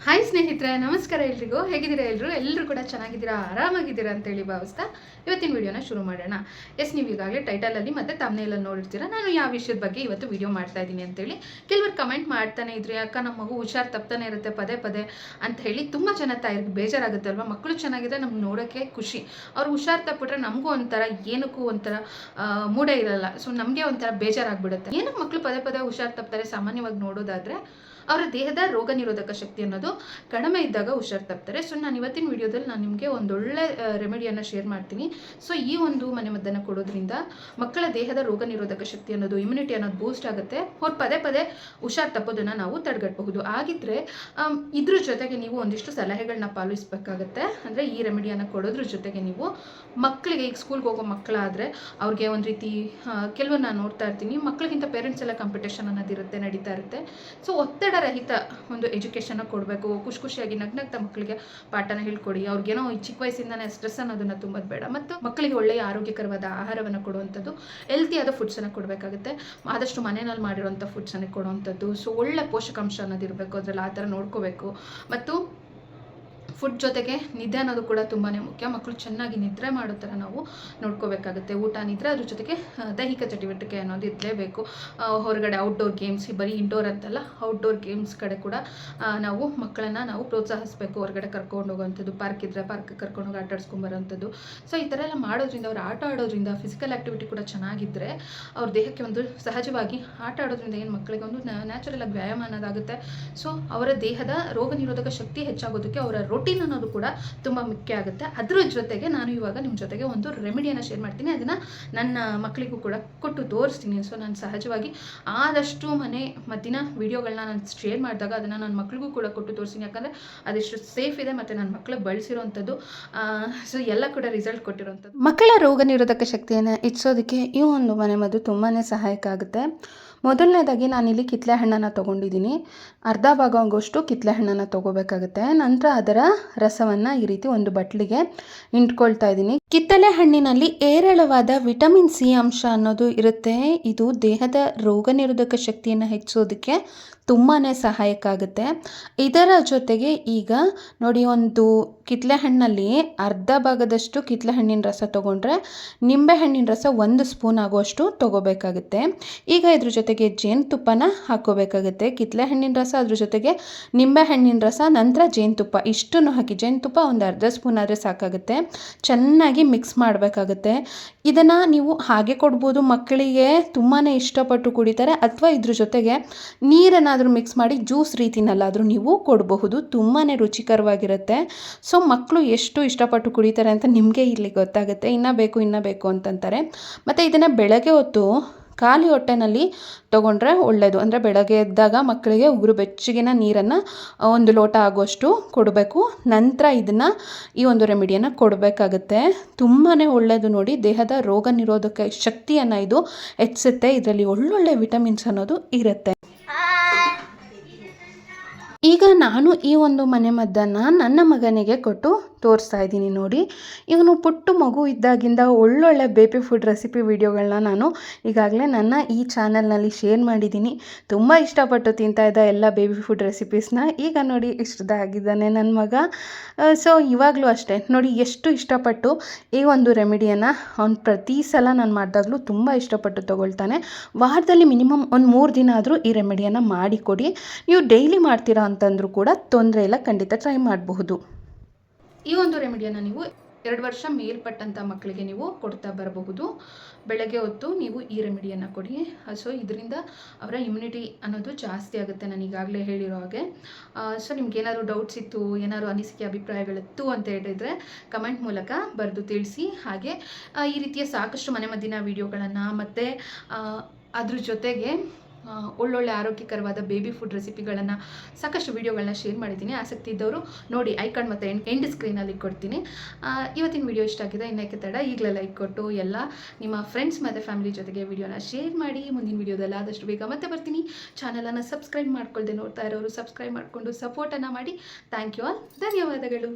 Hi ಸ್ನೇಹಿತರೆ, ನಮಸ್ಕಾರ ಎಲ್ರಿಗೂ. ಹೇಗಿದ್ದೀರಾ? ಎಲ್ಲರೂ ಕೂಡ ಚೆನ್ನಾಗಿದ್ದೀರಾ, ಆರಾಮಾಗಿದ್ದೀರಾ ಅಂತೇಳಿ ಭಾವಿಸ್ತಾ ಇವತ್ತಿನ ವಿಡಿಯೋನ ಶುರು ಮಾಡೋಣ. ನೀವು ಈಗಾಗಲೇ ಟೈಟಲಲ್ಲಿ ಮತ್ತು ತಮ್ನೇಲಲ್ಲಿ ನೋಡಿರ್ತೀರಾ ನಾನು ಯಾವ ವಿಷಯದ ಬಗ್ಗೆ ಇವತ್ತು ವಿಡಿಯೋ ಮಾಡ್ತಾ ಇದ್ದೀನಿ ಅಂತೇಳಿ. ಕೆಲವರು ಕಮೆಂಟ್ ಮಾಡ್ತಾನೆ ಇದ್ರಿ, ಅಕ್ಕ ನಮ್ಮ ಮಗು ಹುಷಾರು ತಪ್ತಾನೆ ಇರುತ್ತೆ ಪದೇ ಪದೇ ಅಂತ ಹೇಳಿ. ತುಂಬ ಜನ ತಾಯಿಗೆ ಬೇಜಾರಾಗುತ್ತೆ ಅಲ್ವಾ. ಮಕ್ಕಳು ಚೆನ್ನಾಗಿದ್ರೆ ನಮ್ಗೆ ನೋಡೋಕ್ಕೆ ಖುಷಿ, ಅವ್ರು ಹುಷಾರು ತಪ್ಪಿಟ್ರೆ ನಮಗೂ ಒಂಥರ ಏನಕ್ಕೂ ಒಂಥರ ಮೂಡೇ ಇರಲ್ಲ. ಸೊ ನಮಗೆ ಒಂಥರ ಬೇಜಾರಾಗ್ಬಿಡುತ್ತೆ. ಏನಕ್ಕೆ ಮಕ್ಕಳು ಪದೇ ಪದೇ ಹುಷಾರು ತಪ್ತಾರೆ? ಸಾಮಾನ್ಯವಾಗಿ ನೋಡೋದಾದರೆ ಅವರ ದೇಹದ ರೋಗ ನಿರೋಧಕ ಶಕ್ತಿ ಅನ್ನೋದು ಕಡಿಮೆ ಇದ್ದಾಗ ಹುಷಾರು ತಪ್ತಾರೆ. ಸೊ ನಾನು ಇವತ್ತಿನ ವಿಡಿಯೋದಲ್ಲಿ ನಾನು ನಿಮಗೆ ಒಂದೊಳ್ಳೆ ರೆಮಿಡಿಯನ್ನು ಶೇರ್ ಮಾಡ್ತೀನಿ. ಸೊ ಈ ಒಂದು ಮನೆಮದ್ದನ್ನು ಕೊಡೋದ್ರಿಂದ ಮಕ್ಕಳ ದೇಹದ ರೋಗ ನಿರೋಧಕ ಶಕ್ತಿ ಅನ್ನೋದು, ಇಮ್ಯುನಿಟಿ ಅನ್ನೋದು ಬೂಸ್ಟ್ ಆಗುತ್ತೆ. ಅವ್ರು ಪದೇ ಪದೇ ಹುಷಾರು ತಪ್ಪೋದನ್ನು ನಾವು ತಡೆಗಟ್ಟಬಹುದು. ಆಗಿದ್ದರೆ ಇದ್ರ ಜೊತೆಗೆ ನೀವು ಒಂದಿಷ್ಟು ಸಲಹೆಗಳನ್ನ ಪಾಲಿಸಬೇಕಾಗತ್ತೆ. ಅಂದರೆ ಈ ರೆಮಿಡಿಯನ್ನು ಕೊಡೋದ್ರ ಜೊತೆಗೆ ನೀವು ಮಕ್ಕಳಿಗೆ, ಈಗ ಸ್ಕೂಲ್ಗೆ ಹೋಗೋ ಮಕ್ಕಳಾದರೆ ಅವ್ರಿಗೆ ಒಂದು ರೀತಿ ಕೆಲವು ನಾನು ನೋಡ್ತಾ ಇರ್ತೀನಿ, ಮಕ್ಕಳಿಗಿಂತ ಪೇರೆಂಟ್ಸ್ ಎಲ್ಲ ಕಾಂಪಿಟೇಷನ್ ಅನ್ನೋದಿರುತ್ತೆ, ನಡೀತಾ ಇರುತ್ತೆ. ಸೊ ಒತ್ತಡ ರಹಿತ ಒಂದು ಎಜುಕೇಷನ್ನ ಕೊಡಬೇಕು. ಖುಷಿಯಾಗಿ ನಗ್ನಗ್ತಾ ಮಕ್ಕಳಿಗೆ ಪಾಠನ ಹೇಳ್ಕೊಡಿ. ಅವ್ರಿಗೇನೋ ಚಿಕ್ಕ ವಯಸ್ಸಿಂದನೇ ಸ್ಟ್ರೆಸ್ ಅನ್ನೋದನ್ನು ತುಂಬೋದು ಬೇಡ. ಮತ್ತು ಮಕ್ಕಳಿಗೆ ಒಳ್ಳೆಯ ಆರೋಗ್ಯಕರವಾದ ಆಹಾರವನ್ನು ಕೊಡುವಂಥದ್ದು, ಹೆಲ್ತಿಯಾದ ಫುಡ್ಸನ್ನು ಕೊಡಬೇಕಾಗುತ್ತೆ. ಆದಷ್ಟು ಮನೆಯಲ್ಲಿ ಮಾಡಿರೋಂಥ ಫುಡ್ಸನ್ನೇ ಕೊಡುವಂಥದ್ದು. ಸೊ ಒಳ್ಳೆ ಪೋಷಕಾಂಶ ಅನ್ನೋದಿರಬೇಕು ಅದರಲ್ಲಿ, ಆ ಥರ ನೋಡ್ಕೋಬೇಕು. ಮತ್ತು ಫುಡ್ ಜೊತೆಗೆ ನಿದ್ದೆ ಅನ್ನೋದು ಕೂಡ ತುಂಬಾ ಮುಖ್ಯ. ಮಕ್ಕಳು ಚೆನ್ನಾಗಿ ನಿದ್ರೆ ಮಾಡೋ ಥರ ನಾವು ನೋಡ್ಕೋಬೇಕಾಗುತ್ತೆ. ಊಟ, ನಿದ್ರೆ, ಅದ್ರ ಜೊತೆಗೆ ದೈಹಿಕ ಚಟುವಟಿಕೆ ಅನ್ನೋದು ಇರಲೇಬೇಕು. ಹೊರಗಡೆ ಔಟ್ಡೋರ್ ಗೇಮ್ಸ್, ಬರೀ ಇಂಡೋರ್ ಅಂತಲ್ಲ, ಔಟ್ಡೋರ್ ಗೇಮ್ಸ್ ಕಡೆ ಕೂಡ ನಾವು ಮಕ್ಕಳನ್ನು ನಾವು ಪ್ರೋತ್ಸಾಹಿಸಬೇಕು. ಹೊರಗಡೆ ಕರ್ಕೊಂಡು ಹೋಗೋವಂಥದ್ದು, ಪಾರ್ಕ್ ಇದ್ದರೆ ಪಾರ್ಕ್ ಕರ್ಕೊಂಡೋಗಿ ಆಟ ಆಡಿಸ್ಕೊಂಬರೋವಂಥದ್ದು. ಸೊ ಈ ಥರ ಎಲ್ಲ ಮಾಡೋದ್ರಿಂದ, ಅವ್ರು ಆಟ ಆಡೋದ್ರಿಂದ, ಫಿಸಿಕಲ್ ಆ್ಯಕ್ಟಿವಿಟಿ ಕೂಡ ಚೆನ್ನಾಗಿದ್ದರೆ ಅವ್ರ ದೇಹಕ್ಕೆ ಒಂದು ಸಹಜವಾಗಿ ಆಟ ಆಡೋದ್ರಿಂದ ಏನು ಮಕ್ಕಳಿಗೆ ಒಂದು ನ್ಯಾಚುರಲ್ ಆಗಿ ವ್ಯಾಯಾಮ ಅನ್ನೋದಾಗುತ್ತೆ. ಸೊ ಅವರ ದೇಹದ ರೋಗ ನಿರೋಧಕ ಶಕ್ತಿ ಹೆಚ್ಚಾಗೋದಕ್ಕೆ ಅವರ ರೋಟೀನ್ ಅನ್ನೋದು ಕೂಡ ತುಂಬ ಮುಖ್ಯ ಆಗುತ್ತೆ. ಅದರ ಜೊತೆಗೆ ನಾನು ಇವಾಗ ನಿಮ್ಮ ಜೊತೆಗೆ ಒಂದು ರೆಮಿಡಿಯನ್ನು ಶೇರ್ ಮಾಡ್ತೀನಿ. ಅದನ್ನು ನನ್ನ ಮಕ್ಕಳಿಗೂ ಕೂಡ ಕೊಟ್ಟು ತೋರಿಸ್ತೀನಿ. ಸೊ ನಾನು ಸಹಜವಾಗಿ ಆದಷ್ಟು ಮನೆ ಮದ್ದಿನ ವಿಡಿಯೋಗಳನ್ನ ನಾನು ಶೇರ್ ಮಾಡಿದಾಗ ಅದನ್ನು ನನ್ನ ಮಕ್ಕಳಿಗೂ ಕೂಡ ಕೊಟ್ಟು ತೋರಿಸ್ತೀನಿ. ಯಾಕಂದರೆ ಅದೆಷ್ಟು ಸೇಫ್ ಇದೆ ಮತ್ತು ನನ್ನ ಮಕ್ಕಳು ಬಳಸಿರೋವಂಥದ್ದು. ಸೊ ಎಲ್ಲ ಕೂಡ ರಿಸಲ್ಟ್ ಕೊಟ್ಟಿರೋವಂಥದ್ದು. ಮಕ್ಕಳ ರೋಗ ನಿರೋಧಕ ಶಕ್ತಿಯನ್ನು ಹೆಚ್ಚೋದಕ್ಕೆ ಈ ಒಂದು ಮನೆಮದ್ದು ತುಂಬಾ ಸಹಾಯಕ ಆಗುತ್ತೆ. ಮೊದಲನೇದಾಗಿ ನಾನಿಲ್ಲಿ ಕಿತ್ತಳೆ ಹಣ್ಣನ್ನು ತೊಗೊಂಡಿದ್ದೀನಿ. ಅರ್ಧ ಭಾಗ ಆಗೋಷ್ಟು ಕಿತ್ತಳೆ ಹಣ್ಣನ್ನು ತೊಗೋಬೇಕಾಗುತ್ತೆ. ನಂತರ ಅದರ ರಸವನ್ನು ಈ ರೀತಿ ಒಂದು ಬಟ್ಲಿಗೆ ಇಂಟ್ಕೊಳ್ತಾ ಇದ್ದೀನಿ. ಕಿತ್ತಳೆ ಹಣ್ಣಿನಲ್ಲಿ ಹೇರಳವಾದ ವಿಟಮಿನ್ ಸಿ ಅಂಶ ಅನ್ನೋದು ಇರುತ್ತೆ. ಇದು ದೇಹದ ರೋಗ ನಿರೋಧಕ ಶಕ್ತಿಯನ್ನು ಹೆಚ್ಚೋದಕ್ಕೆ ತುಂಬಾ ಸಹಾಯಕ ಆಗುತ್ತೆ. ಇದರ ಜೊತೆಗೆ ಈಗ ನೋಡಿ, ಒಂದು ಕಿತ್ತಳೆ ಹಣ್ಣಲ್ಲಿ ಅರ್ಧ ಭಾಗದಷ್ಟು ಕಿತ್ತಳೆ ಹಣ್ಣಿನ ರಸ ತೊಗೊಂಡ್ರೆ ನಿಂಬೆ ಹಣ್ಣಿನ ರಸ 1 ಸ್ಪೂನ್ ಆಗುವಷ್ಟು ತೊಗೋಬೇಕಾಗುತ್ತೆ. ಈಗ ಇದ್ರ ಜೊತೆಗೆ ಜೇನುತುಪ್ಪನ ಹಾಕ್ಕೋಬೇಕಾಗುತ್ತೆ. ಕಿತ್ತಳೆ ಹಣ್ಣಿನ ರಸ, ಅದ್ರ ಜೊತೆಗೆ ನಿಂಬೆ ಹಣ್ಣಿನ ರಸ, ನಂತರ ಜೇನುತುಪ್ಪ, ಇಷ್ಟನ್ನು ಹಾಕಿ, ಜೇನುತುಪ್ಪ ಒಂದು ಅರ್ಧ ಸ್ಪೂನ್ ಆದರೆ ಸಾಕಾಗುತ್ತೆ. ಚೆನ್ನಾಗಿ ಮಿಕ್ಸ್ ಮಾಡಬೇಕಾಗುತ್ತೆ. ಇದನ್ನು ನೀವು ಹಾಗೆ ಕೊಡ್ಬೋದು, ಮಕ್ಕಳಿಗೆ ತುಂಬಾ ಇಷ್ಟಪಟ್ಟು ಕುಡಿತಾರೆ. ಅಥವಾ ಇದ್ರ ಜೊತೆಗೆ ನೀರನ್ನು ಮಿಕ್ಸ್ ಮಾಡಿ ಜ್ಯೂಸ್ ರೀತಿನಲ್ಲಾದರೂ ನೀವು ಕೊಡಬಹುದು. ತುಂಬಾ ರುಚಿಕರವಾಗಿರುತ್ತೆ. ಸೊ ಮಕ್ಕಳು ಎಷ್ಟು ಇಷ್ಟಪಟ್ಟು ಕುಡಿತಾರೆ ಅಂತ ನಿಮಗೆ ಇಲ್ಲಿ ಗೊತ್ತಾಗುತ್ತೆ. ಇನ್ನೂ ಬೇಕು ಅಂತಂತಾರೆ. ಮತ್ತು ಇದನ್ನು ಬೆಳಗ್ಗೆ ಹೊತ್ತು ಖಾಲಿ ಹೊಟ್ಟೆನಲ್ಲಿ ತೊಗೊಂಡ್ರೆ ಒಳ್ಳೆಯದು. ಅಂದರೆ ಬೆಳಗ್ಗೆ ಎದ್ದಾಗ ಮಕ್ಕಳಿಗೆ ಉಗುರು ಬೆಚ್ಚಗಿನ ನೀರನ್ನು 1 ಲೋಟ ಆಗುವಷ್ಟು ಕೊಡಬೇಕು. ನಂತರ ಇದನ್ನು, ಈ ಒಂದು ರೆಮಿಡಿಯನ್ನು ಕೊಡಬೇಕಾಗುತ್ತೆ. ತುಂಬಾ ಒಳ್ಳೆಯದು ನೋಡಿ, ದೇಹದ ರೋಗ ನಿರೋಧಕ ಶಕ್ತಿಯನ್ನು ಇದು ಹೆಚ್ಚಿಸುತ್ತೆ. ಇದರಲ್ಲಿ ಒಳ್ಳೊಳ್ಳೆ ವಿಟಮಿನ್ಸ್ ಅನ್ನೋದು ಇರುತ್ತೆ. ಈಗ ನಾನು ಈ ಒಂದು ಮನೆಮದ್ದನ್ನು ನನ್ನ ಮಗನಿಗೆ ಕೊಟ್ಟು ತೋರಿಸ್ತಾ ಇದ್ದೀನಿ. ನೋಡಿ, ಇವನು ಪುಟ್ಟ ಮಗು ಇದ್ದಾಗಿಂದ ಒಳ್ಳೊಳ್ಳೆ ಬೇಬಿ ಫುಡ್ ರೆಸಿಪಿ ವಿಡಿಯೋಗಳನ್ನ ನಾನು ಈಗಾಗಲೇ ನನ್ನ ಈ ಚಾನಲ್ನಲ್ಲಿ ಶೇರ್ ಮಾಡಿದ್ದೀನಿ. ತುಂಬ ಇಷ್ಟಪಟ್ಟು ತಿಂತಾ ಇದ್ದ ಎಲ್ಲ ಬೇಬಿ ಫುಡ್ ರೆಸಿಪೀಸ್ನ. ಈಗ ನೋಡಿ ಇಷ್ಟದಾಗಿದ್ದಾನೆ ನನ್ನ ಮಗ. ಸೊ ಇವಾಗಲೂ ಅಷ್ಟೇ ನೋಡಿ, ಎಷ್ಟು ಇಷ್ಟಪಟ್ಟು ಈ ಒಂದು ರೆಮಿಡಿಯನ್ನು ಅವ್ನು ಪ್ರತಿ ಸಲ ನಾನು ಮಾಡಿದಾಗಲೂ ತುಂಬ ಇಷ್ಟಪಟ್ಟು ತೊಗೊಳ್ತಾನೆ. ವಾರದಲ್ಲಿ ಮಿನಿಮಮ್ ಒಂದು 3 ದಿನ ಆದರೂ ಈ ರೆಮಿಡಿಯನ್ನು ಮಾಡಿಕೊಡಿ. ನೀವು ಡೈಲಿ ಮಾಡ್ತೀರಾ ಅಂತಂದರೂ ಕೂಡ ತೊಂದರೆ ಇಲ್ಲ, ಖಂಡಿತ ಟ್ರೈ ಮಾಡಬಹುದು. ಈ ಒಂದು ರೆಮಿಡಿಯನ್ನು ನೀವು 2 ವರ್ಷ ಮೇಲ್ಪಟ್ಟಂಥ ಮಕ್ಕಳಿಗೆ ನೀವು ಕೊಡ್ತಾ ಬರಬಹುದು. ಬೆಳಗ್ಗೆ ಹೊತ್ತು ನೀವು ಈ ರೆಮಿಡಿಯನ್ನು ಕೊಡಿ. ಸೊ ಇದರಿಂದ ಅವರ ಇಮ್ಯುನಿಟಿ ಅನ್ನೋದು ಜಾಸ್ತಿ ಆಗುತ್ತೆ, ನಾನು ಈಗಾಗಲೇ ಹೇಳಿರೋ ಹಾಗೆ. ಸೊ ನಿಮ್ಗೇನಾದ್ರು ಡೌಟ್ಸ್ ಇತ್ತು, ಏನಾದ್ರು ಅನಿಸಿಕೆ ಅಭಿಪ್ರಾಯಗಳಿತ್ತು ಅಂತ ಹೇಳಿದರೆ ಕಮೆಂಟ್ ಮೂಲಕ ಬರೆದು ತಿಳಿಸಿ. ಹಾಗೆ ಈ ರೀತಿಯ ಸಾಕಷ್ಟು ಮನೆಮದ್ದಿನ ವಿಡಿಯೋಗಳನ್ನು ಮತ್ತು ಅದ್ರ ಜೊತೆಗೆ ಒಳ್ಳೊಳ್ಳೆ ಆರೋಗ್ಯಕರವಾದ ಬೇಬಿ ಫುಡ್ ರೆಸಿಪಿಗಳನ್ನು, ಸಾಕಷ್ಟು ವಿಡಿಯೋಗಳನ್ನ ಶೇರ್ ಮಾಡಿದ್ದೀನಿ. ಆಸಕ್ತಿ ಇದ್ದವರು ನೋಡಿ, ಐಕಾನ್ ಮತ್ತು ಎಂಡ್ ಸ್ಕ್ರೀನಲ್ಲಿ ಕೊಡ್ತೀನಿ. ಇವತ್ತಿನ ವಿಡಿಯೋ ಇಷ್ಟ ಆಗಿದೆ, ಇನ್ನಕ್ಕೆ ತಡ, ಈಗಲೇ ಲೈಕ್ ಕೊಟ್ಟು ಎಲ್ಲ ನಿಮ್ಮ ಫ್ರೆಂಡ್ಸ್ ಮತ್ತು ಫ್ಯಾಮಿಲಿ ಜೊತೆಗೆ ವಿಡಿಯೋನ ಶೇರ್ ಮಾಡಿ. ಮುಂದಿನ ವಿಡಿಯೋದಲ್ಲಿ ಆದಷ್ಟು ಬೇಗ ಮತ್ತೆ ಬರ್ತೀನಿ. ಚಾನಲನ್ನು ಸಬ್ಸ್ಕ್ರೈಬ್ ಮಾಡ್ಕೊಳ್ದೆ ನೋಡ್ತಾ ಇರೋರು ಸಬ್ಸ್ಕ್ರೈಬ್ ಮಾಡಿಕೊಂಡು ಸಪೋರ್ಟನ್ನು ಮಾಡಿ. ಥ್ಯಾಂಕ್ ಯು ಆಲ್, ಧನ್ಯವಾದಗಳು.